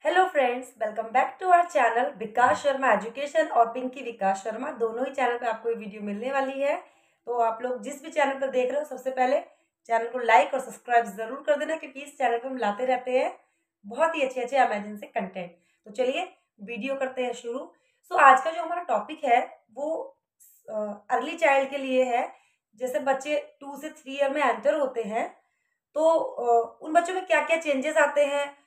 Hello friends, welcome back to our channel Vikas Sharma education और पिंकी विकास शर्मा। दोनों ही channel पे आपको ये वीडियो मिलने वाली है। तो आप लोग जिस भी चैनल पर देख रहे हो, सबसे पहले चैनल को लाइक और सब्सक्राइब जरूर कर देना, क्योंकि इस चैनल पर हम लाते रहते हैं बहुत ही अच्छे अच्छे अमेजिंग से कंटेंट। तो चलिए वीडियो करते हैं शुरू। आज का जो हमारा टॉपिक है वो अर्ली चाइल्ड के लिए है। जैसे बच्चे 2 से 3 ईयर में एंटर होते हैं, तो उन बच्चों में क्या क्या चेंजेस आते हैं।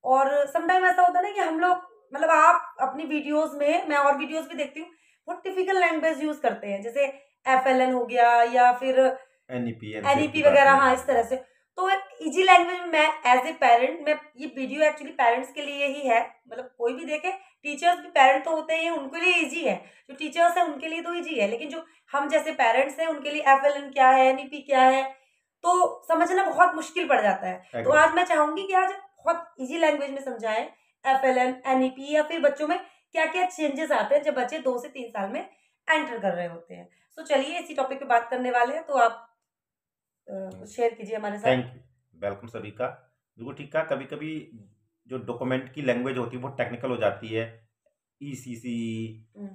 और समटाइम ऐसा होता है ना कि हम लोग, मतलब आप अपनी वीडियोस में, मैं और वीडियोस भी देखती हूँ, बहुत टिपिकल लैंग्वेज यूज करते हैं, जैसे एफएलएन हो गया या फिर एनईपी एनईपी एनसीईआरटी वगैरह, पढ़ाते हाँ, हैं। इस तरह से। तो एक इजी लैंग्वेज में मैं एज ए पेरेंट, मैं ये वीडियो एक्चुअली पेरेंट्स के लिए ही है, मतलब कोई भी देखे, टीचर्स भी पेरेंट तो होते ही हैं, उनके लिए इजी है। जो टीचर्स है उनके लिए तो इजी है, लेकिन जो हम जैसे पेरेंट्स हैं उनके लिए एफएलएन क्या है, एनईपी क्या है, तो समझना बहुत मुश्किल पड़ जाता है। तो एग्री। आज मैं चाहूंगी कि आज बहुत इजी लैंग्वेज में समझाएं एफएलएन, एनईपी, या फिर बच्चों में क्या क्या चेंजेस आते हैं जब बच्चे 2 से 3 साल में एंटर कर रहे होते हैं। तो चलिए इसी टॉपिक पे बात करने वाले हैं। तो आप कुछ शेयर कीजिए हमारे साथ। Thank you. वेलकम सभी का। बिल्कुल ठीक कहा। कभी कभी जो डॉक्यूमेंट की लैंग्वेज होती है वो टेक्निकल हो जाती है। ECC, hmm,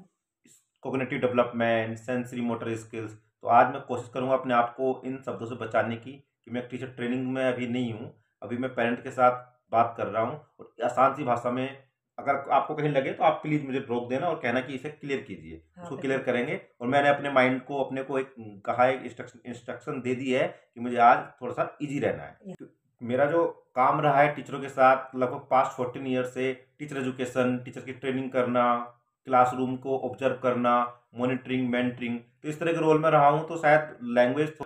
cognitive development, sensory motor skills. तो आज मैं कोशिश करूंगा अपने आप को इन शब्दों से बचाने की कि मैं एक टीचर ट्रेनिंग में अभी नहीं हूं। अभी मैं पेरेंट के साथ बात कर रहा हूं और आसान सी भाषा में, अगर आपको कहीं लगे तो आप प्लीज़ मुझे रोक देना और कहना कि इसे क्लियर कीजिए। हाँ उसको क्लियर बिल्कुल। करेंगे। और मैंने अपने माइंड को, अपने को एक कहा है, इंस्ट्रक्शन दे दी है कि मुझे आज थोड़ा सा ईजी रहना है। या- मेरा जो काम रहा है टीचरों के साथ लगभग पास्ट 14 ईयर से, टीचर एजुकेशन, टीचर की ट्रेनिंग करना, क्लासरूम को ऑब्जर्व करना, मॉनिटरिंग, मेंटरिंग, तो इस तरह के रोल में रहा हूं। तो शायद लैंग्वेज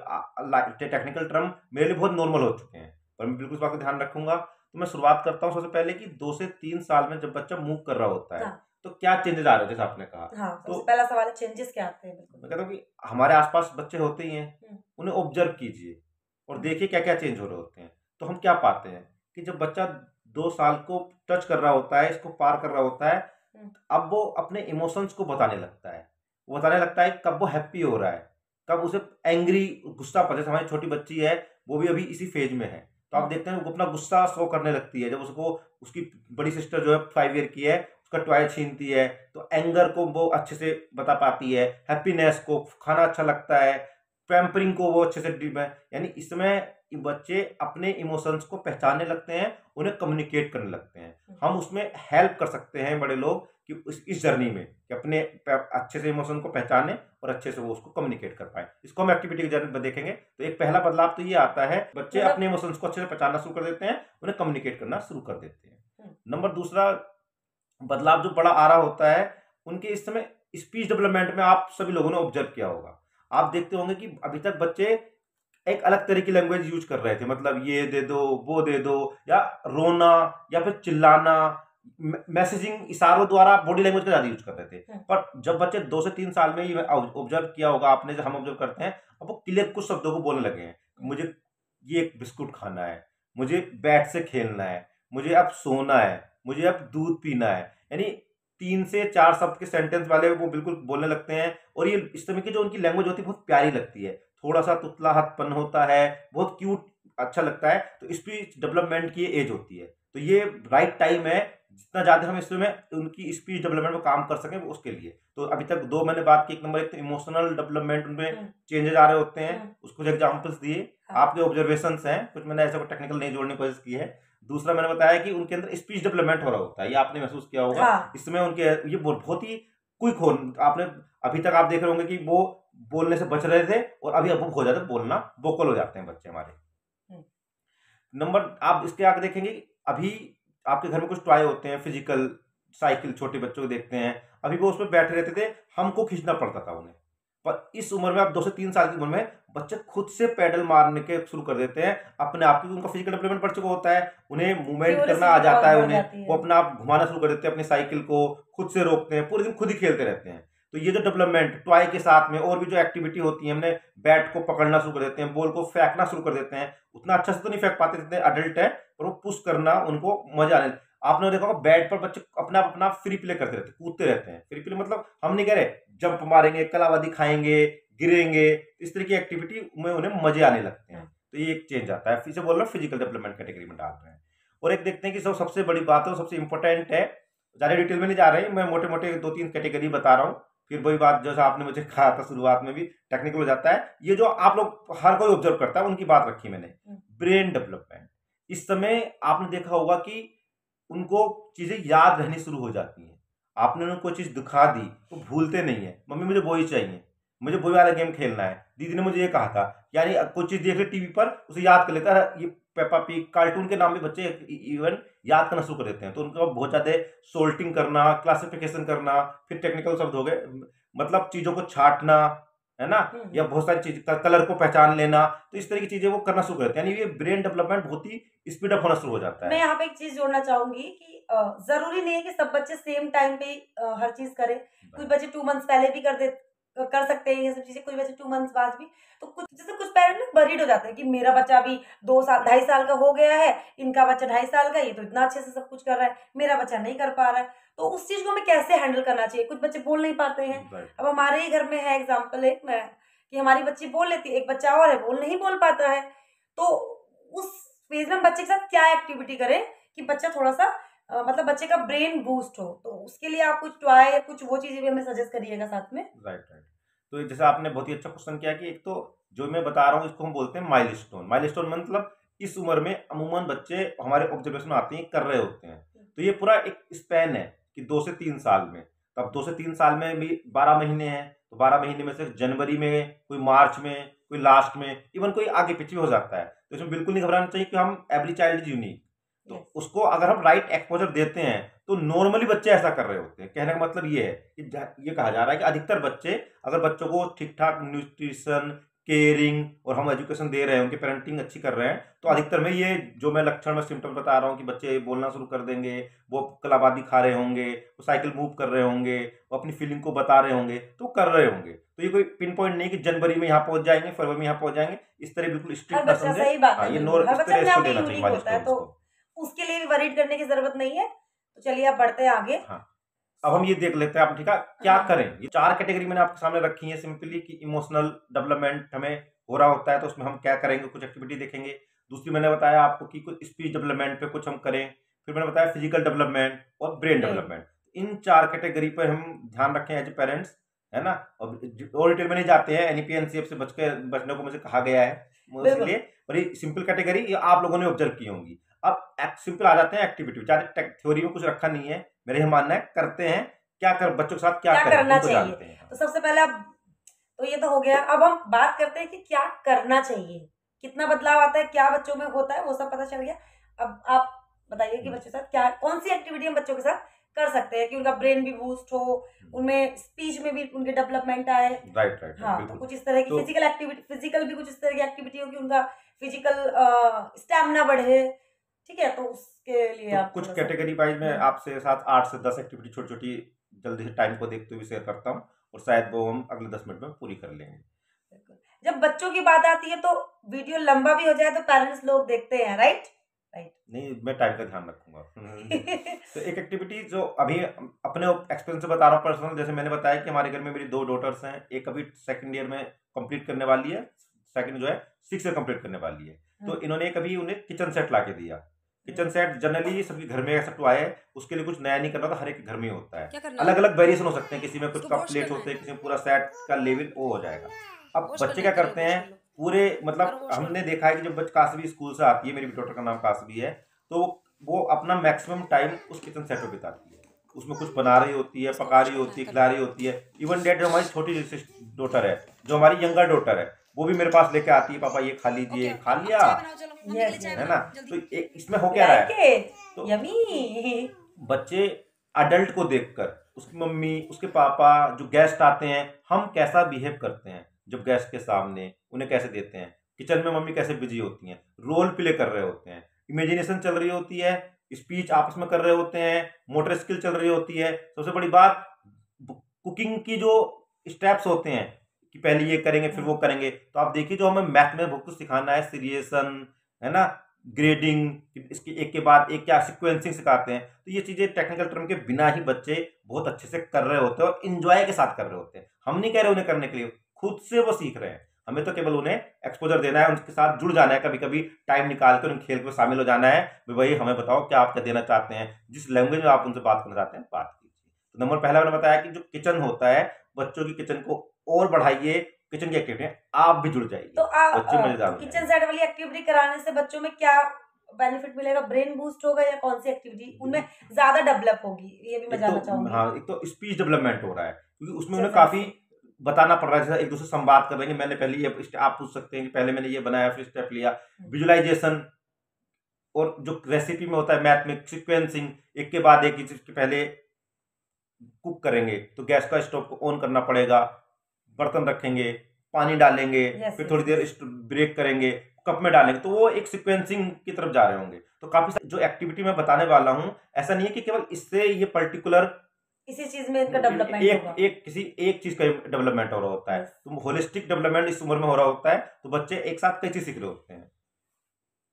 टेक्निकल टर्म मेरे लिए बहुत नॉर्मल हो चुके हैं, पर मैं बिल्कुल इस बात का ध्यान रखूंगा। तो मैं शुरुआत करता हूं सबसे पहले कि 2 से 3 साल में जब बच्चा मूव कर रहा होता है हाँ तो क्या चेंजेस आ रहे हैं, जैसे आपने कहा। हाँ, तो सबसे पहला सवाल है चेंजेस क्या आते हैं। बिल्कुल मैं कहता बिल्कुल। हूँ कि हमारे आसपास बच्चे होते ही हैं, हम्म, उन्हें ऑब्जर्व कीजिए और हम्म, देखिए क्या क्या चेंज हो रहे होते हैं। तो हम क्या पाते हैं कि जब बच्चा 2 साल को टच कर रहा होता है, इसको पार कर रहा होता है, हम्म, अब वो अपने इमोशंस को बताने लगता है। वो बताने लगता है कब वो हैप्पी हो रहा है, कब उसे एंग्री, गुस्सा पर। जैसे हमारी छोटी बच्ची है, वो भी अभी इसी फेज में है। तो आप हम्म, देखते हैं वो अपना गुस्सा शो करने लगती है जब उसको उसकी बड़ी सिस्टर जो है 5 ईयर की है, उसका टॉय छीनती है। तो एंगर को वो अच्छे से बता पाती है, हैप्पीनेस को, खाना अच्छा लगता है, पैम्परिंग को वो अच्छे से यानी इसमें बच्चे अपने इमोशंस को पहचानने लगते हैं, उन्हें कम्युनिकेट करने लगते हैं। हम्म, हम उसमें हेल्प कर सकते हैं बड़े लोग कि इस जर्नी में कि अपने अच्छे से इमोशन को पहचाने और अच्छे से वो उसको कम्युनिकेट कर पाए। इसको हम एक्टिविटी के जर्नी में देखेंगे। तो एक पहला बदलाव तो ये आता है, बच्चे मतलब अपने इमोशंस को अच्छे से पहचानना शुरू कर देते हैं, उन्हें कम्युनिकेट करना शुरू कर देते हैं। हम्म, नंबर दूसरा बदलाव जो बड़ा आ रहा होता है, उनके इस समय स्पीच डेवलपमेंट में आप सभी लोगों ने ऑब्जर्व किया होगा। आप देखते होंगे कि अभी तक बच्चे एक अलग तरह की लैंग्वेज यूज कर रहे थे, मतलब ये दे दो, वो दे दो, या रोना, या फिर चिल्लाना, मैसेजिंग, इशारों द्वारा बॉडी लैंग्वेज का ज्यादा यूज कर रहे थे। हम्म, पर जब बच्चे 2 से 3 साल में, ये ऑब्जर्व किया होगा आपने, जब हम ऑब्जर्व करते हैं, अब वो क्लियर कुछ शब्दों को बोलने लगे हैं। हम्म, मुझे ये बिस्कुट खाना है, मुझे बैट से खेलना है, मुझे अब सोना है, मुझे अब दूध पीना है। यानी 3 से 4 शब्द के सेंटेंस वाले वो बिल्कुल बोलने लगते हैं। और ये इस तरह की जो उनकी लैंग्वेज होती है बहुत प्यारी लगती है, थोड़ा सा तुतलाहटपन होता है, बहुत क्यूट, अच्छा लगता है। तो स्पीच डेवलपमेंट की एज होती है, तो ये राइट टाइम है। जितना ज्यादा हम इसमें उनकी स्पीच डेवलपमेंट में काम कर सकें उसके लिए। तो अभी तक दो मैंने बात की, एक नंबर, एक तो इमोशनल डेवलपमेंट, उनमें हम्म, चेंजेस आ रहे होते हैं, हम्म, उसको एग्जांपल्स दिए। हाँ आपके ऑब्जर्वेशन हैं कुछ, मैंने ऐसा टेक्निकल नहीं जोड़ने की कोशिश की है। दूसरा मैंने बताया कि उनके अंदर स्पीच डेवलपमेंट हो रहा होता है, ये आपने महसूस किया होगा। हाँ। इसमें उनके ये बहुत ही क्विक हो, आपने अभी तक आप देख रहे होंगे कि वो बोलने से बच रहे थे और अभी अब हो जाता है बोलना, वोकल हो जाते हैं बच्चे हमारे। हम्म, नंबर आप इसके आगे देखेंगे कि अभी आपके घर में कुछ टॉय होते हैं, फिजिकल साइकिल, छोटे बच्चों को देखते हैं, अभी वो उसमें बैठे रहते थे, हमको खींचना पड़ता था उन्हें। पर इस उम्र में, आप 2 से 3 साल की उम्र में, बच्चे खुद से पैडल मारने के शुरू कर देते हैं अपने आप, क्योंकि उनका फिजिकल डेवलपमेंट बढ़ चुका होता है, उन्हें मूवमेंट करना क्यूरियोसिटी आ जाता बहुत है, बढ़ उन्हें जाती वो है। अपना आप घुमाना शुरू कर देते हैं अपनी साइकिल को, खुद से रोकते हैं, पूरे दिन खुद ही खेलते रहते हैं। तो ये जो डेवलपमेंट टॉय के साथ में और भी जो एक्टिविटी होती है, हमने बैट को पकड़ना शुरू कर देते हैं, बॉल को फेंकना शुरू कर देते हैं। उतना अच्छा से तो नहीं फेंक पाते जितने अडल्ट है, पर वो पुश करना उनको मजा आने। आपने देखा होगा बैट पर बच्चे अपना अपना फ्री प्ले करते रहते हैं, कूदते रहते हैं। फ्री प्ले मतलब हम नहीं कह रहे जंप मारेंगे, कलाबाजी खाएंगे, गिरेंगे, इस तरह की एक्टिविटी में उन्हें मजे आने लगते हैं। हाँ। तो ये एक चेंज आता है, फिर से बोल रहा हूँ फिजिकल डेवलपमेंट कैटेगरी में डाल रहे हैं। और एक देखते हैं कि सबसे बड़ी बात है, सबसे इंपॉर्टेंट है, ज़्यादा डिटेल में नहीं जा रही, मैं मोटे मोटे 2-3 कैटेगरी बता रहा हूँ। फिर वही बात जैसा आपने मुझे कहा था शुरुआत में भी, टेक्निकल हो जाता है। ये जो आप लोग हर कोई ऑब्जर्व करता है, उनकी बात रखी मैंने। ब्रेन डेवलपमेंट, इस समय आपने देखा होगा कि उनको चीजें याद रहनी शुरू हो जाती हैं। आपने उनको कोई चीज दिखा दी तो भूलते नहीं है, मम्मी मुझे वही चाहिए, मुझे वही वाला गेम खेलना है। दीदी ने मुझे ये कहा था, यानी कोई चीज देख ले टीवी पर, उसे याद कर लेता है। ये पेपा पिग कार्टून के नाम भी बच्चे इवन याद करना शुरू कर देते हैं। तो उनको बहुत ज्यादा सोल्टिंग करना, क्लासिफिकेशन करना, फिर टेक्निकल शब्द हो गए, मतलब चीजों को छाटना, है ना, या बहुत सारी चीज कलर को पहचान लेना, तो इस तरह की चीजें वो करना शुरू करते हैं। यानी ये ब्रेन डेवलपमेंट बहुत ही स्पीड अप होना शुरू हो जाता है। मैं यहाँ पे एक चीज जोड़ना चाहूंगी कि जरूरी नहीं है कि सब बच्चे सेम टाइम पे हर चीज करें। कुछ बच्चे 2 मंथ्स पहले भी कर सकते हैं ये सब चीजें, कुछ बच्चे 2 मंथ्स बाद भी। तो कुछ जैसे कुछ पेरेंट्स ना वरीड हो जाते हैं कि मेरा बच्चा अभी 2-2.5 साल का हो गया है, इनका बच्चा 2.5 साल का, ये तो इतना अच्छे से सब कुछ कर रहा है, मेरा बच्चा नहीं कर पा रहा है। तो उस चीज को हमें कैसे हैंडल करना चाहिए। कुछ बच्चे बोल नहीं पाते हैं। अब हमारे ही घर में है एग्जाम्पल एक मैं, कि हमारी बच्ची बोल लेती है, एक बच्चा और है बोल नहीं बोल पाता है। तो उस फेज में बच्चे के साथ क्या एक्टिविटी करें कि बच्चा थोड़ा सा मतलब बच्चे का ब्रेन बूस्ट हो। तो उसके लिए आप कुछ टॉय या कुछ वो चीजें भी हमें सजेस्ट करिएगा साथ में। Right right. तो जैसे आपने बहुत ही अच्छा क्वेश्चन किया कि एक तो जो मैं बता रहा हूँ इसको हम बोलते हैं माइलस्टोन। माइलस्टोन मतलब इस उम्र में अमूमन बच्चे हमारे ऑब्जर्वेशन आते हैं कर रहे होते हैं। तो ये पूरा एक स्पैन है कि 2 से 3 साल में। तो अब 2 से 3 साल में भी 12 महीने हैं, तो 12 महीने में से जनवरी में, कोई मार्च में, कोई लास्ट में, इवन कोई आगे पीछे भी हो जाता है। तो इसमें बिल्कुल नहीं घबराना चाहिए कि हम एवरी चाइल्ड इज यूनिक। तो उसको अगर हम राइट एक्सपोजर देते हैं तो नॉर्मली बच्चे ऐसा कर रहे होते हैं। कहने का मतलब ये है कि ये कहा जा रहा है कि अधिकतर बच्चे, अगर बच्चों को ठीक ठाक न्यूट्रिशन, केयरिंग और हम एजुकेशन दे रहे हैं, उनकी पेरेंटिंग अच्छी कर रहे हैं, तो अधिकतर में ये जो मैं लक्षण में सिम्टम बता रहा हूँ कि बच्चे बोलना शुरू कर देंगे, वो कलाबादी खा रहे होंगे, वो साइकिल मूव कर रहे होंगे, वो अपनी फीलिंग को बता रहे होंगे, तो कर रहे होंगे। तो ये कोई पिन पॉइंट नहीं कि जनवरी में यहाँ पहुंच जाएंगे, फरवरी में यहाँ पहुंच जाएंगे, इस तरह बिल्कुल स्ट्रिक्ट ना समझे। सही बात हाँ, है, ये हर बच्चा अपने आप में यूनिक होता है, माइलस्टोन्स तो को। उसके लिए भी वरीड करने की जरूरत नहीं है। तो चलिए आप बढ़ते हैं आगे। हाँ, अब हम ये देख लेते हैं आप, ठीक है, क्या करें। ये 4 कैटेगरी मैंने आपके सामने रखी है सिंपली कि इमोशनल डेवलपमेंट हमें हो रहा होता है तो उसमें हम क्या करेंगे, कुछ एक्टिविटी देखेंगे। दूसरी मैंने बताया आपको कि कुछ स्पीच डेवलपमेंट पे कुछ हम करें। फिर मैंने बताया फिजिकल डेवलपमेंट और ब्रेन डेवलपमेंट। इन 4 कैटेगरी पर हम ध्यान रखें एज ए पेरेंट्स, है ना। और डिटेल में नहीं जाते हैं, एनईपी एनसीएफ से बचने को मुझे कहा गया है, इसलिए। और ये सिंपल कैटेगरी ये आप लोगों ने ऑब्जर्व की होंगी। अब सिंपल आ जाते हैं एक्टिविटी। ज़्यादा थ्योरी में कुछ रखा नहीं है, मेरे ये मानना है करते हैं क्या कर, बच्चों के साथ क्या करना चाहिए। जानते हैं। तो सबसे पहले अब तो ये तो हो गया। अब हम बात करते हैं कि क्या करना चाहिए, कितना बदलाव आता है, क्या बच्चों में होता है, वो सब पता चल गया। अब आप बताइए कि बच्चों के साथ क्या, कौन सी एक्टिविटी हम बच्चों के साथ कर सकते हैं कि उनका ब्रेन भी बूस्ट हो, उनमें स्पीच में भी उनके डेवलपमेंट आए। Right right. हाँ, तो कुछ इस तरह की फिजिकल एक्टिविटी, फिजिकल भी कुछ इस तरह की एक्टिविटी हो कि उनका फिजिकल स्टैमिना बढ़े। ठीक है, तो उसके लिए तो आप कुछ कैटेगरी वाइज में आपसे साथ 8 से 10 एक्टिविटी छोटी छोटी जल्दी से टाइम को देखते हुए शेयर करता हूँ, और शायद वो हम अगले 10 मिनट में पूरी कर लेंगे। जब बच्चों की बात आती है तो वीडियो लंबा भी हो जाए तो पेरेंट्स लोग देखते हैं, राइट। नहीं, मैं टाइम का ध्यान रखूंगा। तो एक एक्टिविटी जो अभी अपने एक्सपीरियंस से बता रहा हूँ पर्सनल, जैसे मैंने बताया कि हमारे घर में मेरी 2 डॉटर्स हैं, एक अभी 2nd ईयर में कंप्लीट करने वाली है, सेकंड जो है 6 ईयर कंप्लीट करने वाली है। तो इन्होंने कभी उन्हें किचन सेट ला के दिया। किचन सेट जनरली सबके घर में ऐसा टॉय है, उसके लिए कुछ नया नहीं करना, तो हर एक घर में होता है। अलग अलग वेरिएशन हो सकते हैं, किसी में कुछ कप प्लेट होते हैं, किसी में पूरा सेट का लेवल वो हो जाएगा। अब बच्चे क्या करते हैं पूरे, मतलब हमने देखा है कि जब कासवी स्कूल से आती है, मेरी डॉटर का नाम कासवी है, तो वो अपना मैक्सिमम टाइम उस किचन सेट में बिताती है। उसमें कुछ बना रही होती है, पका रही होती है, खिला रही होती है। इवन डेट जो हमारी छोटी डॉटर है, जो हमारी यंगर डॉटर है, वो भी मेरे पास लेके आती है, पापा ये खा लीजिए, खा लिया, है ना। तो इसमें हो क्या रहा है, तो बच्चे अडल्ट को देखकर, उसकी मम्मी, उसके पापा, जो गेस्ट आते हैं, हम कैसा बिहेव करते हैं जब गेस्ट के सामने, उन्हें कैसे देते हैं, किचन में मम्मी कैसे बिजी होती हैं, रोल प्ले कर रहे होते हैं, इमेजिनेशन चल रही होती है, स्पीच आपस में कर रहे होते हैं, मोटर स्किल चल रही होती है। सबसे बड़ी बात, कुकिंग की जो स्टेप्स होते हैं कि पहले ये करेंगे फिर वो करेंगे, तो आप देखिए जो हमें मैथ में बहुत कुछ सिखाना है, सीरियसन, है ना, ग्रेडिंग, इसके एक के बाद एक क्या सिक्वेंसिंग सिखाते हैं। तो ये चीजें टेक्निकल टर्म के बिना ही बच्चे बहुत अच्छे से कर रहे होते हैं और इंजॉय के साथ कर रहे होते हैं। हम नहीं कह रहे उन्हें करने के लिए, खुद से वो सीख रहे हैं। हमें तो केवल उन्हें एक्सपोजर देना है, उनके साथ जुड़ जाना है, कभी कभी टाइम निकाल कर उन खेल में शामिल हो जाना है। भाई हमें बताओ क्या आप क्या देना चाहते हैं, जिस लैंग्वेज में आप उनसे बात करना चाहते हैं बात कीजिए। तो नंबर पहला मैंने बताया कि जो किचन होता है, बच्चों की किचन को और बढ़ाइए, किचन की एक्टिविटी आप भी जुड़ जाइए, तो बच्चे मजेदार हो किचन जाएंगे। सेट वाली एक्टिविटी कराने से बच्चों में क्या बेनिफिट मिलेगा? ब्रेन बूस्ट होगा या कौन सी एक्टिविटी उनमें ज्यादा डेवलप होगी, ये भी मैं एक तो जानना चाहूंगी। हाँ, एक तो स्पीच डेवलपमेंट हो रहा है, क्योंकि उसमें अच्छा, उन्हें काफी जैसे बताना पड़ रहा है, जैसे एक दूसरे से संवाद कर रहे हैं कि मैंने पहले ये आप पूछ सकते हैं कि पहले मैंने ये बनाया फिर स्टेप लिया, विजुअलाइजेशन, और जो रेसिपी में होता है मैथ में सीक्वेंसिंग, एक के बाद एक चीज के पहले कुक करेंगे तो गैस का स्टोव को ऑन करना पड़ेगा, बर्तन रखेंगे, पानी डालेंगे, यस फिर यस थोड़ी देर ब्रेक करेंगे, कप में डालेंगे, तो वो एक सीक्वेंसिंग की तरफ जा रहे होंगे। तो काफी जो एक्टिविटी मैं बताने वाला हूँ, ऐसा नहीं है कि केवल इससे ये पर्टिकुलर इसी चीज में इनका डेवलपमेंट होगा। एक किसी एक चीज का डेवलपमेंट हो रहा होता है, यस। तो होलिस्टिक डेवलपमेंट इस उम्र में हो रहा होता है, तो बच्चे एक साथ कई चीज सीख रहे होते हैं।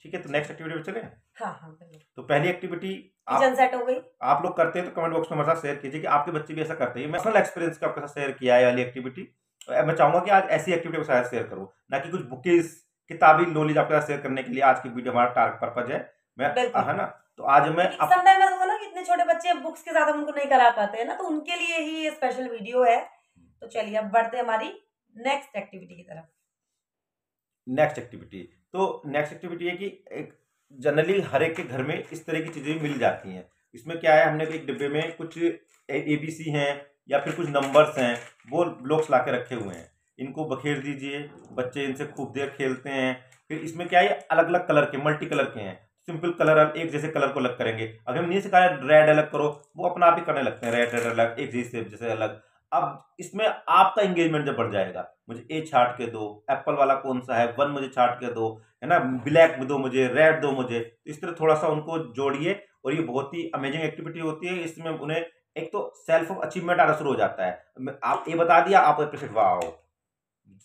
ठीक है, तो नेक्स्ट एक्टिविटी पे चले। हाँ हाँ बिल्कुल। तो पहली एक्टिविटी किचन सेट हो गई। आप लोग करते हैं तो कमेंट बॉक्स में हमारे साथ शेयर कीजिए कि आपके बच्चे भी ऐसा करते हैं। मैं पर्सनल एक्सपीरियंस का आपके साथ शेयर किया है वाली एक्टिविटी। मैं चाहूंगा कि आज ऐसी एक्टिविटी के साथ शेयर करूं, ना कि कुछ बुकेज किताबी नॉलेज आपके साथ शेयर करने के लिए आज की वीडियो हमारा टारगेट पर्पज है। मैं बिल्कुल। है ना, तो आज मैं समटाइम ऐसा होता है ना कि इतने छोटे बच्चे बुक्स के साथ हम उनको नहीं करा पाते हैं ना, तो उनके लिए ही ये स्पेशल वीडियो है। तो चलिए अब बढ़ते हैं हमारी नेक्स्ट एक्टिविटी की तरफ। नेक्स्ट एक्टिविटी, तो नेक्स्ट एक्टिविटी है कि एक जनरली हर एक के घर में इस तरह की चीजें मिल जाती हैं। इसमें क्या है, हमने एक डिब्बे में कुछ ABC हैं या फिर कुछ नंबर्स हैं, वो ब्लॉक्स ला के रखे हुए हैं, इनको बखेर दीजिए, बच्चे इनसे खूब देर खेलते हैं। फिर इसमें क्या है, अलग अलग कलर के, मल्टी कलर के हैं, सिंपल कलर एक जैसे कलर को अलग करेंगे। अभी हम नहीं सिखाया रेड अलग करो, वो अपना आप ही करने लगते हैं, रेड रेड अलग, एक जैसे जैसे अलग। अब इसमें आपका एंगेजमेंट जब बढ़ जाएगा, मुझे ए छाट के दो, एप्पल वाला कौन सा है, 1 मुझे छाट के दो, है ना, ब्लैक दो मुझे, रेड दो मुझे, तो इस तरह थोड़ा सा उनको जोड़िए। और ये बहुत ही अमेजिंग एक्टिविटी होती है, इसमें उन्हें एक तो सेल्फ अचीवमेंट आना शुरू हो जाता है। आप ये बता दिया, आप अप्रिशिएट, वाओ,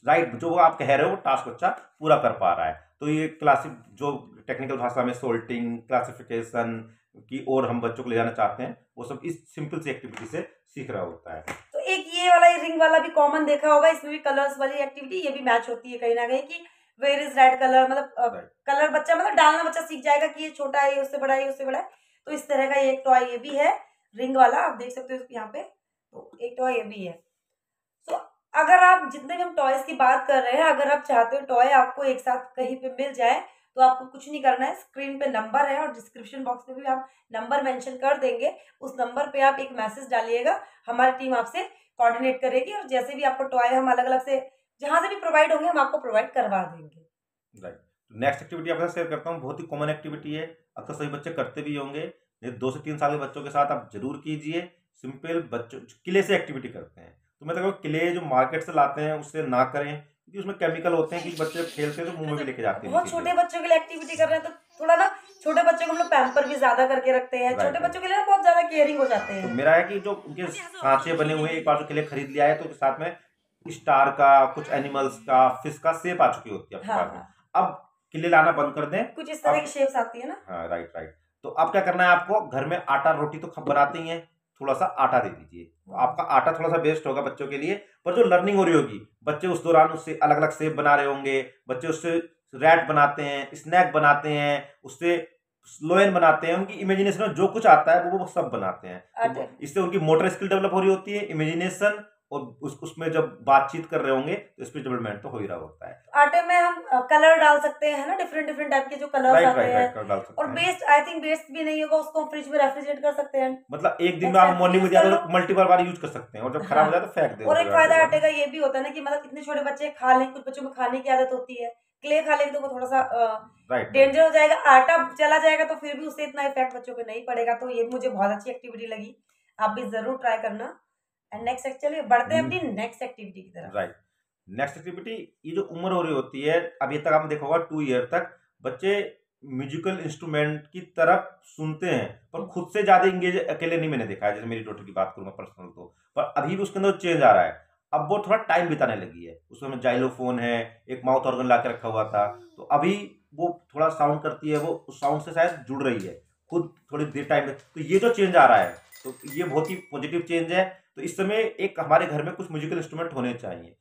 राइट, जो आप कह रहे हो टास्क बच्चा पूरा कर पा रहा है। तो ये क्लासिक जो टेक्निकल भाषा में सोल्टिंग क्लासिफिकेशन की और हम बच्चों को ले जाना चाहते हैं, वो सब इस सिंपल सी एक्टिविटी से सीख रहा होता है। तो एक ये वाला रिंग वाला भी कॉमन देखा होगा, इसमें भी कलर्स वाली एक्टिविटी ये भी मैच होती है कहीं ना कहीं कि वेयर इज रेड कलर, मतलब कलर बच्चा मतलब डालना बच्चा सीख जाएगा कि ये छोटा है, ये उससे बड़ा है, ये उससे बड़ा है। तो इस तरह का ये एक टॉय ये भी है रिंग वाला, आप देख सकते हो यहाँ पे। तो एक टॉय ये भी है। तो अगर आप जितने भी हम टॉयज की बात कर रहे हैं, अगर आप चाहते हो टॉय आपको एक साथ कहीं पे मिल जाए, तो आपको कुछ नहीं करना है, स्क्रीन पे नंबर है और डिस्क्रिप्शन बॉक्स में भी आप नंबर मेंशन कर देंगे। उस नंबर पे आप एक मैसेज डालिएगा, हमारी टीम आपसे कोऑर्डिनेट करेगी और जैसे भी आपको टॉय हम अलग अलग से जहां से भी प्रोवाइड होंगे हम आपको प्रोवाइड करवा देंगे। राइट, नेक्स्ट एक्टिविटी आपके साथ शेयर करता हूँ, बहुत ही कॉमन एक्टिविटी है, अक्सर सभी बच्चे करते भी होंगे। 2 से 3 साल के बच्चों के साथ आप जरूर कीजिए। सिंपल बच्चों किले से एक्टिविटी करते हैं, तो मैं तो कहूँ किले जो मार्केट से लाते हैं उससे ना करें, क्योंकि उसमें केमिकल होते हैं कि बच्चे खेलते हैं तो मुंह में भी लेके जाते हैं। बहुत छोटे बच्चों के लिए एक्टिविटी कर रहे हैं, तो थोड़ा ना छोटे बच्चों को हम लोग पैम्पर भी ज्यादा करके रखते हैं, छोटे बच्चों के लिए ना बहुत ज्यादा केयरिंग हो जाते हैं। तो मेरा है कि जो उनके सांचे बने हुए, एक बार जो किले खरीद लिया है तो साथ में स्टार का, कुछ एनिमल्स का, फिश का शेप आ चुकी होती है आपके पास में। अब किले लाना बंद कर दें, कुछ इस तरह की शेप्स आती है ना। हाँ राइट राइट। तो अब क्या करना है, आपको घर में आटा रोटी तो बनाते ही हैं, थोड़ा सा आटा दे दीजिए, तो आपका आटा थोड़ा सा वेस्ट होगा बच्चों के लिए, पर जो लर्निंग हो रही होगी, बच्चे उस दौरान उससे अलग अलग शेप बना रहे होंगे, बच्चे उससे रैट बनाते हैं, स्नैक बनाते हैं, उससे स्लोएन बनाते हैं, उनकी इमेजिनेशन में जो कुछ आता है वो सब बनाते हैं। तो इससे उनकी मोटर स्किल डेवलप हो रही होती है, इमेजिनेशन, और उसमें जब बातचीत कर रहे होंगे तो स्पीच डेवलपमेंट तो हो ही रहा होता है। आटे में हम कलर डाल सकते हैं ना, डिफरेंट डिफरेंट टाइप के जो कलर्स आते हैं। और वेस्ट, आई थिंक वेस्ट भी नहीं होगा, उसको हम फ्रिज में रेफ्रिजरेट कर सकते हैं, मतलब एक दिन में आप मॉर्निंग में ज्यादा मल्टीपल बार यूज कर सकते हैं, और जब खराब हो जाए तो फेंक दे। और एक फायदा आटे का ये भी होता है ना कि मतलब इतने छोटे बच्चे खा लें, कुछ बच्चों में खाने की आदत होती है, क्ले खा लेंगे तो वो थोड़ा सा डेंजर हो जाएगा, आटा चला जाएगा तो फिर भी उससे इतना इफेक्ट बच्चों पे नहीं पड़ेगा। तो ये मुझे बहुत अच्छी एक्टिविटी लगी, आप भी जरूर ट्राई करना। एंड नेक्स्ट चलिए बढ़ते हैं अपनी नेक्स्ट एक्टिविटी की तरफ। राइट, नेक्स्ट एक्टिविटी, ये जो उम्र हो रही होती है, अभी तक आपने देखा होगा 2 ईयर तक बच्चे म्यूजिकल इंस्ट्रूमेंट की तरफ सुनते हैं, पर खुद से ज्यादा इंगेज अकेले नहीं मैंने देखा है। जैसे मेरी डॉटर की बात करूंगा पर्सनल, तो पर अभी भी उसके अंदर चेंज आ रहा है। अब वो थोड़ा टाइम बिताने लगी है, उसमें जाइलोफोन है, एक माउथ ऑर्गन ला के रखा हुआ था, तो अभी वो थोड़ा साउंड करती है, वो उस साउंड से शायद जुड़ रही है खुद थोड़ी देर टाइम में। तो ये जो चेंज आ रहा है, तो ये बहुत ही पॉजिटिव चेंज है। तो इस समय एक हमारे घर में कुछ म्यूजिकल इंस्ट्रूमेंट होने चाहिए,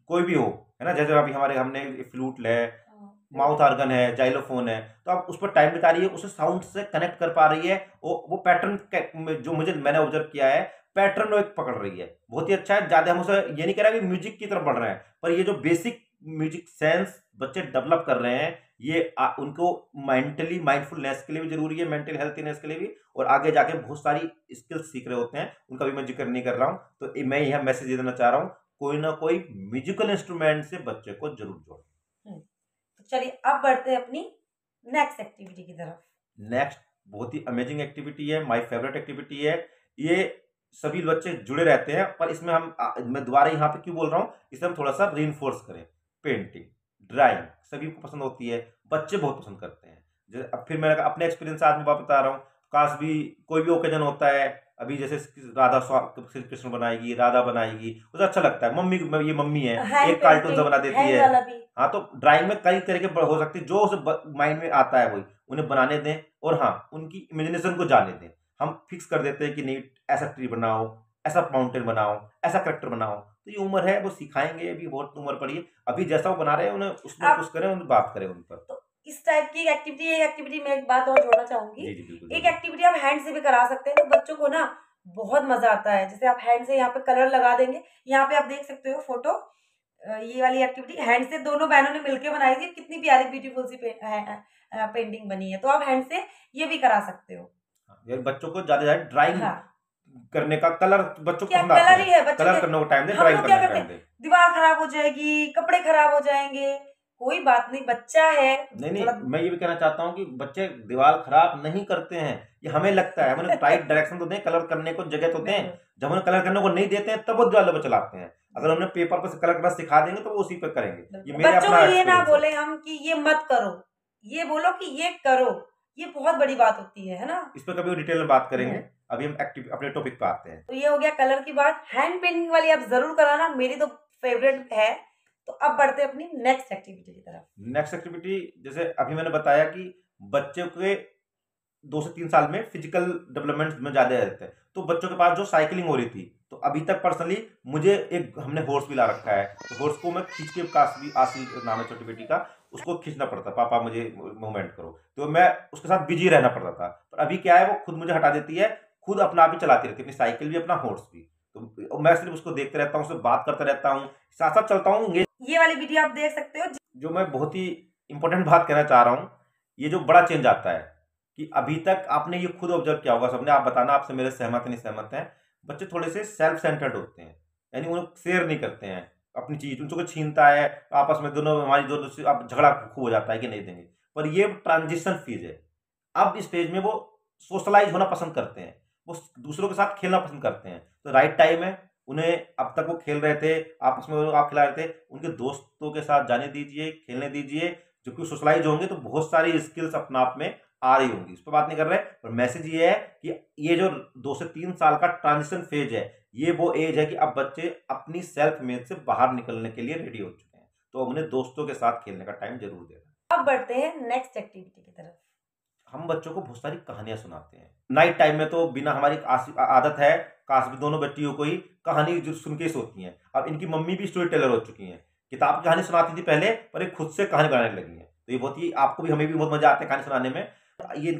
कोई भी हो, है ना, जैसे अभी हमारे हमने फ्लूट है, माउथ ऑर्गन है, जाइलोफोन है, तो आप उस पर टाइम बिता रही है, उसे साउंड से कनेक्ट कर पा रही है, वो पैटर्न जो मैंने ऑब्जर्व किया है, पैटर्न वो एक पकड़ रही है, बहुत ही अच्छा है। ज्यादा हम उसे ये नहीं कह रहा कि म्यूजिक की तरफ बढ़ रहे हैं, पर ये जो बेसिक म्यूजिक सेंस बच्चे डेवलप कर रहे हैं, ये उनको मेंटली माइंडफुलनेस के लिए भी जरूरी है, मेंटल हेल्थीनेस के लिए भी, और आगे जाके बहुत सारी स्किल्स सीख रहे होते हैं, उनका भी मैं जिक्र नहीं कर रहा हूँ। तो मैं यह मैसेज देना चाह रहा हूँ, कोई ना कोई म्यूजिकल इंस्ट्रूमेंट से बच्चे को जरूर जोड़े। तो चलिए अब बढ़ते हैं अपनी नेक्स्ट एक्टिविटी की तरफ। नेक्स्ट बहुत ही अमेजिंग एक्टिविटी है, माय फेवरेट एक्टिविटी है। ये सभी बच्चे जुड़े रहते हैं, पर इसमें मैं दोबारा यहाँ पे क्यों बोल रहा हूँ, इसे हम थोड़ा सा रीइंफोर्स करें। पेंटिंग, ड्राइंग सभी को पसंद होती है, बच्चे बहुत पसंद करते हैं। जैसे अब फिर मैं अपने एक्सपीरियंस आज मैं बता रहा हूँ, काश भी कोई भी ओकेजन होता है, अभी जैसे राधा श्री कृष्ण बनाएगी, राधा बनाएगी, उसे अच्छा लगता है, मम्मी ये मम्मी है, एक कार्टून सा बना देती है। हाँ, तो ड्राइंग में कई तरह के हो सकते हैं, जो उसे माइंड में आता है वही उन्हें बनाने दें, और हाँ, उनकी इमेजिनेशन को जाने दें। हम फिक्स कर देते हैं कि नहीं, ऐसा ट्री बनाओ, ऐसा माउंटेन बनाओ, ऐसा करेक्टर बनाओ, तो ये उम्र है, वो सिखाएंगे, अभी बहुत उम्र पड़ी है, अभी जैसा वो बना रहे हैं उन्हें उसमें पुश करें, उन्हें बात करें उन पर। तो इस टाइप की एक्टिविटी में एक बात और जोड़ना चाहूंगी। एक एक्टिविटी आप हैंड से भी करा सकते हैं, तो बच्चों को ना बहुत मजा आता है। जैसे आप हैंड से यहाँ पे कलर लगा देंगे, यहाँ पे आप देख सकते हो फोटो, ये वाली एक्टिविटी हैंड से दोनों बहनों ने मिलकर बनाई थी, कितनी प्यारी ब्यूटीफुल सी पेंटिंग बनी है। तो आप हैंड से ये भी करा सकते हो। बच्चों को ज्यादा ड्राइंग करने का, कलर बच्चों को पसंद आता है, कलर करने को टाइम दे, ड्राइंग करने का टाइम दे। दीवार खराब हो जाएगी, कपड़े खराब हो जाएंगे, कोई बात नहीं, बच्चा है। नहीं, मैं ये भी कहना चाहता हूँ कि बच्चे दीवार खराब नहीं करते हैं, ये हमें लगता है, हमें राइट डायरेक्शन तो दें, कलर करने को जगह तो दें। जब उन्हें कलर करने को नहीं देते हैं तब वो दीवार पर चलाते हैं। अगर उन्हें पेपर पर कलर करना सिखा देंगे तो वो उसी पे करेंगे। ये मेरे बच्चों को ये ना बोले हम कि ये मत करो, ये बोलो कि ये करो, ये बहुत बड़ी बात होती है ना। इस पर कभी डिटेल में बात करेंगे, अभी हम अपने टॉपिक पे आते हैं। तो ये हो गया कलर की बात। हैंड पेंटिंग वाली आप जरूर कराना, मेरी तो फेवरेट है। तो अब बढ़ते हैं अपनी नेक्स्ट एक्टिविटी की तरफ। नेक्स्ट एक्टिविटी, जैसे अभी मैंने बताया कि बच्चे के 2 से 3 साल में फिजिकल डेवलपमेंट में ज्यादा रहते हैं, तो बच्चों के पास जो साइकिलिंग हो रही थी, तो अभी तक पर्सनली मुझे हमने हॉर्स भी ला रखा है, तो हॉर्स को मैं खींच के, आशी नाम है छोटी बेटी का, उसको खींचना पड़ता, पापा मुझे मूवमेंट करो, तो मैं उसके साथ बिजी रहना पड़ता था। पर अभी क्या है, वो खुद मुझे हटा देती है, खुद अपना आप ही चलाती रहती है, अपनी साइकिल भी, अपना हॉर्स भी। तो मैं सिर्फ उसको देखते रहता हूँ, उससे बात करता रहता हूँ, साथ साथ चलता हूँ। ये वाली वीडियो आप देख सकते हो। जो मैं बहुत ही इंपॉर्टेंट बात कहना चाह रहा हूँ, ये जो बड़ा चेंज आता है कि अभी तक आपने ये खुद ऑब्जर्व किया होगा सबने, आप बताना आपसे मेरे सहमत नहीं सहमत हैं, बच्चे थोड़े से सेल्फ सेंटर्ड होते हैं, यानी उन्हें शेयर नहीं करते हैं अपनी चीज, उनको छीनता है, आपस में दोनों, हमारी दोनों से अब झगड़ा खूब हो जाता है कि नहीं देंगे। पर ये ट्रांजिशन फेज है, अब इस फेज में वो सोशलाइज होना पसंद करते हैं, वो दूसरों के साथ खेलना पसंद करते हैं, तो राइट टाइम है उन्हें। अब तक वो खेल रहे थे आपस में, आप खिला रहे थे, उनके दोस्तों के साथ जाने दीजिए, खेलने दीजिए, जो कि सोशलाइज होंगे तो बहुत सारी स्किल्स अपने आप में आ रही होंगी, इस पर बात नहीं कर रहे। पर मैसेज ये है कि ये जो 2 से 3 साल का ट्रांजिशन फेज है, ये वो एज है कि अब बच्चे अपनी सेल्फ इमेज से बाहर निकलने के लिए रेडी हो चुके हैं, तो उन्हें दोस्तों के साथ खेलने का टाइम जरूर देना। अब बढ़ते हैं नेक्स्ट एक्टिविटी की तरफ। हम बच्चों को बहुत सारी कहानियां सुनाते हैं नाइट टाइम में, तो बिना, हमारी आदत है, काश भी दोनों बच्चियों को ही कहानी जो सुन के सोती हैं। अब इनकी मम्मी भी स्टोरी टेलर हो चुकी हैं, किताब की कहानी सुनाती थी पहले, पर ये खुद से कहानी बनाने लगी हैं, तो ये बहुत ही, आपको भी हमें भी बहुत मजा आता है कहानी सुनाने में। ये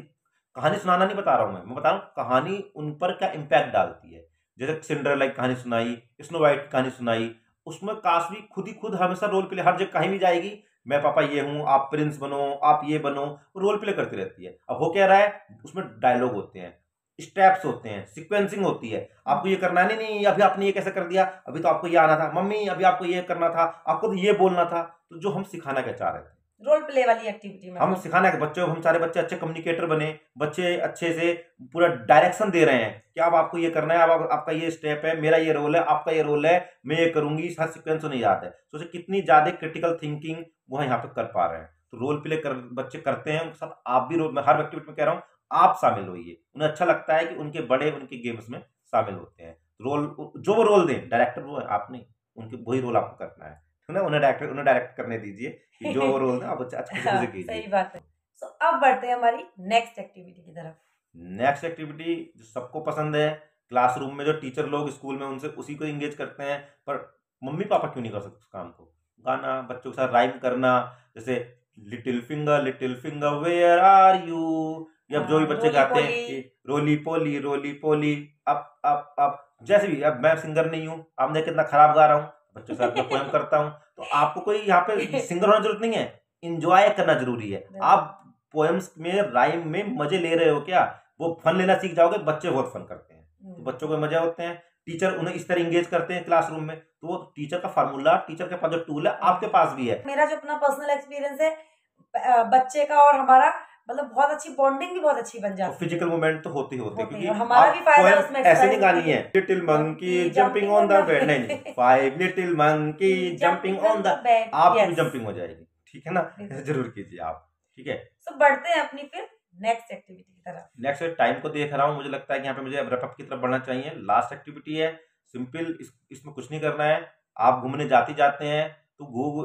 कहानी सुनाना नहीं बता रहा हूँ मैं बता रहा हूँ कहानी उन पर क्या इम्पैक्ट डालती है। जैसे सिंड्रेला की कहानी सुनाई, स्नो वाइट की कहानी सुनाई, उसमें काश भी खुद ही खुद हमेशा रोल प्ले, हर जगह कहीं भी जाएगी, मैं पापा ये हूँ, आप प्रिंस बनो, आप ये बनो, रोल प्ले करती रहती है। अब हो क्या रहा है, उसमें डायलॉग होते हैं, स्टेप्स होते हैं, सीक्वेंसिंग होती है, आपको ये करना है, नहीं अभी आपने ये कैसे कर दिया, अभी तो आपको ये आना था, मम्मी अभी आपको ये करना था, आपको तो ये बोलना था। तो जो हम सिखाना क्या चाह रहे थे, रोल प्ले वाली एक्टिविटी में हम सिखाना है बच्चों, हम सारे बच्चे अच्छे कम्युनिकेटर बने, बच्चे अच्छे से पूरा डायरेक्शन दे रहे हैं कि अब आपको ये करना है, अब आपका ये स्टेप है, मेरा ये रोल है, आपका ये रोल है, मैं ये करूंगी, हर सीक्वेंस नहीं याद है। सोचे कितनी ज्यादा क्रिटिकल थिंकिंग वो यहाँ पे कर पा रहे हैं। तो रोल प्ले बच्चे करते हैं, उनके साथ आप भी मैं हर एक्टिविटी में कह रहा हूँ आप शामिल होइए, उन्हें अच्छा लगता है कि उनके बड़े उनके गेम्स में शामिल होते हैं। रोल जो वो रोल दें, डायरेक्टर वो है, आप नहीं, उनके वही रोल आपको करना है ना, उन्हें डायरेक्ट करने दीजिए कि जो रोल ना आप अच्छे से कीजिए। सही बात है। तो अब बढ़ते हैं हमारी नेक्स्ट एक्टिविटी की तरफ। नेक्स्ट एक्टिविटी जो सबको पसंद है, क्लासरूम में जो टीचर लोग स्कूल में उनसे उसी को इंगेज करते हैं, पर मम्मी पापा क्यों नहीं कर सकते उस काम को? गाना, बच्चों के साथ राइम करना, जैसे little finger where are you, या जो भी बच्चे रोली गाते हैं पोली। कि रोली पोली अप, जैसे भी, अब मैं सिंगर नहीं हूँ, आपने कितना खराब गा रहा हूँ, बच्चों के साथ मैं पोएम करता हूँ। तो आपको कोई यहाँ पे सिंगर होने की जरूरत नहीं है, इंजॉय करना जरूरी है। आप पोएम्स में, राइम में मजे ले रहे हो क्या? वो फन लेना सीख जाओगे, बच्चे बहुत फन करते हैं, तो बच्चों को मजे होते हैं। टीचर उन्हें इस तरह इंगेज करते हैं क्लासरूम में, तो वो टीचर का फार्मूला, टीचर के पास जो टूल है, आपके पास भी है। मेरा जो अपना पर्सनल एक्सपीरियंस है, बच्चे का और हमारा मतलब बहुत अच्छी बॉन्डिंग भी बहुत अच्छी बन तो जाती है। फिजिकल मूवमेंट तो होते ही होते हैं, होती है क्योंकि और हमारा भी फायदा है पोएम उसमें, ऐसे नहीं एक्सरसाइज गानी होती है, है। Little monkey jumping on the bed, नहीं नहीं, 5 little monkey jumping on the, bed. आपकी भी यस, जंपिंग हो जाएगी, ठीक है ना? ऐसे जरूर कीजिए आप, ठीक है। सो बढ़ते हैं अपनी फिर नेक्स्ट एक्टिविटी की तरफ। नेक्स्ट टाइम को देख रहा हूँ, मुझे लगता है कि यहाँ पे मुझे अब रैपअप की तरफ बढ़ना चाहिए। लास्ट एक्टिविटी है, सिंपल, इसमें कुछ नहीं करना है। आप घूमने जाते हैं, तो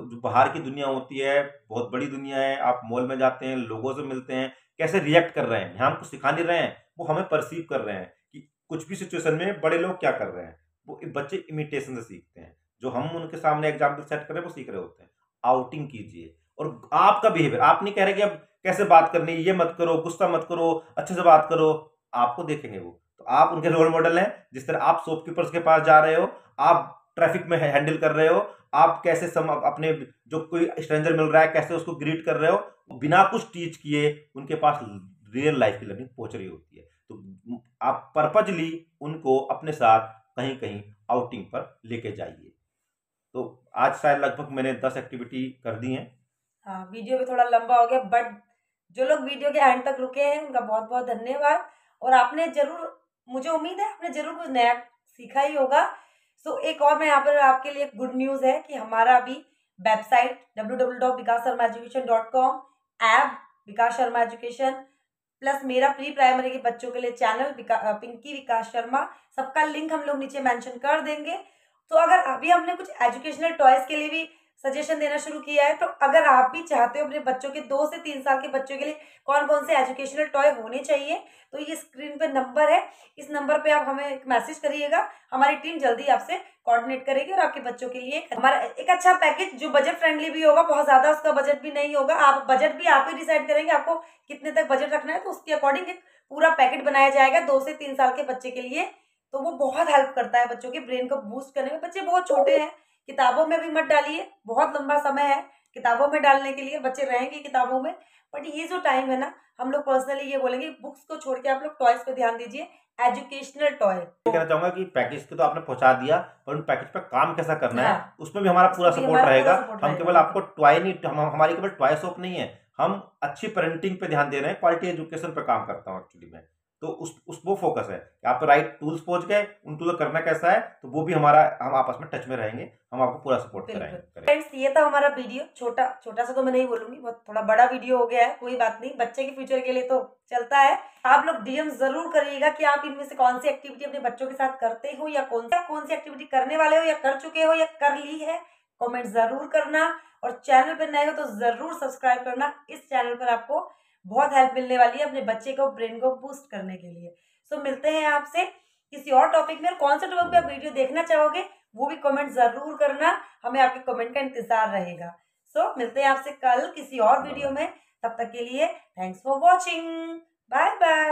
जो बाहर की दुनिया होती है, बहुत बड़ी दुनिया है, आप मॉल में जाते हैं, लोगों से मिलते हैं, कैसे रिएक्ट कर रहे हैं, यहाँ हम कुछ सिखा नहीं रहे हैं, वो हमें परसीव कर रहे हैं कि कुछ भी सिचुएशन में बड़े लोग क्या कर रहे हैं। वो बच्चे इमिटेशन से सीखते हैं, जो हम उनके सामने एग्जाम्पल सेट कर रहे हैं वो सीख रहे होते हैं। आउटिंग कीजिए, और आपका बिहेवियर, आप नहीं कह रहे कि अब कैसे बात करनी, ये मत करो, गुस्सा मत करो, अच्छे से बात करो, आपको देखेंगे वो, तो आप उनके रोल मॉडल हैं। जिस तरह आप शॉपकीपर्स के पास जा रहे हो, आप ट्रैफिक में हैंडल कर रहे हो, आप कैसे अपने जो कोई स्ट्रेंजर मिल रहा है कैसे उसको ग्रीट कर रहे हो, बिना कुछ टीच किए उनके पास रियल लाइफ की लर्निंग पहुंच रही होती है। तो आप पर्पजली उनको अपने साथ कहीं कहीं आउटिंग पर लेके जाइए। तो आज शायद लगभग मैंने 10 एक्टिविटी कर दी हैं। हाँ, वीडियो भी थोड़ा लंबा हो गया, बट जो लोग वीडियो के एंड तक रुके हैं उनका बहुत बहुत धन्यवाद। और आपने जरूर, मुझे उम्मीद है आपने जरूर कुछ नया सीखा ही होगा। सो एक और मैं यहाँ पर आपके लिए गुड न्यूज़ है कि हमारा अभी वेबसाइट www.vikasharmaeducation.com, ऐप विकास शर्मा एजुकेशन, प्लस मेरा प्री प्राइमरी के बच्चों के लिए चैनल पिंकी विकास शर्मा, सबका लिंक हम लोग नीचे मेंशन कर देंगे। तो अगर अभी हमने कुछ एजुकेशनल टॉयज के लिए भी सजेशन देना शुरू किया है, तो अगर आप भी चाहते हो अपने बच्चों के 2 से 3 साल के बच्चों के लिए कौन कौन से एजुकेशनल टॉय होने चाहिए, तो ये स्क्रीन पे नंबर है, इस नंबर पे आप हमें एक मैसेज करिएगा, हमारी टीम जल्दी आपसे कोऑर्डिनेट करेगी और आपके बच्चों के लिए हमारा एक अच्छा पैकेज जो बजट फ्रेंडली भी होगा, बहुत ज्यादा उसका बजट भी नहीं होगा। आप बजट भी आप ही डिसाइड करेंगे आपको कितने तक बजट रखना है, तो उसके अकॉर्डिंग एक पूरा पैकेट बनाया जाएगा 2 से 3 साल के बच्चे के लिए। तो वो बहुत हेल्प करता है बच्चों के ब्रेन को बूस्ट करने में। बच्चे बहुत छोटे हैं, किताबों में भी मत डालिए, बहुत लंबा समय है किताबों में डालने के लिए, बच्चे रहेंगे किताबों में, बट ये जो टाइम है ना, हम लोग पर्सनली ये बोलेंगे बुक्स को छोड़ के आप लोग टॉयज पे ध्यान दीजिए, एजुकेशनल टॉय। कहना चाहूंगा कि पैकेज के तो आपने पहुंचा दिया, पर उन पैकेज पे काम कैसा करना है हाँ, उसमें भी हमारा पूरा उसमें भी सपोर्ट हमारा रहेगा। पूरा सपोर्ट हम रहेगा। केवल आपको टॉय नहीं, हमारी केवल टॉय शॉप नहीं है, हम अच्छी पेरेंटिंग पे ध्यान दे रहे हैं, क्वालिटी एजुकेशन पे काम करता हूँ एक्चुअली मैं। तो उस वो फोकस है कि आप राइट टूल्स पहुंच गए, उन टूल करना कैसा है, तो वो भी हमारा, हम आपस में टच में रहेंगे, हम आपको पूरा सपोर्ट कराएंगे। फ्रेंड्स, ये था हमारा वीडियो, छोटा छोटा सा तो मैं नहीं बोलूंगी, बहुत थोड़ा बड़ा वीडियो हो गया है, कोई बात नहीं, बच्चे के फ्यूचर के लिए तो चलता है। आप लोग डीएम जरूर करिएगा कि आप इनमें से कौन सी एक्टिविटी अपने बच्चों के साथ करते हो, या कौन सी एक्टिविटी करने वाले हो, या कर चुके हो, या कर ली है, कमेंट जरूर करना। और चैनल पर नए हो तो जरूर सब्सक्राइब करना, इस चैनल पर आपको बहुत हेल्प मिलने वाली है अपने बच्चे को ब्रेन को बूस्ट करने के लिए। सो मिलते हैं आपसे किसी और टॉपिक में, और कौन सा टॉपिक पे आप वीडियो देखना चाहोगे वो भी कमेंट जरूर करना, हमें आपके कमेंट का इंतजार रहेगा। सो मिलते हैं आपसे कल किसी और वीडियो में, तब तक के लिए thanks for watching, bye bye.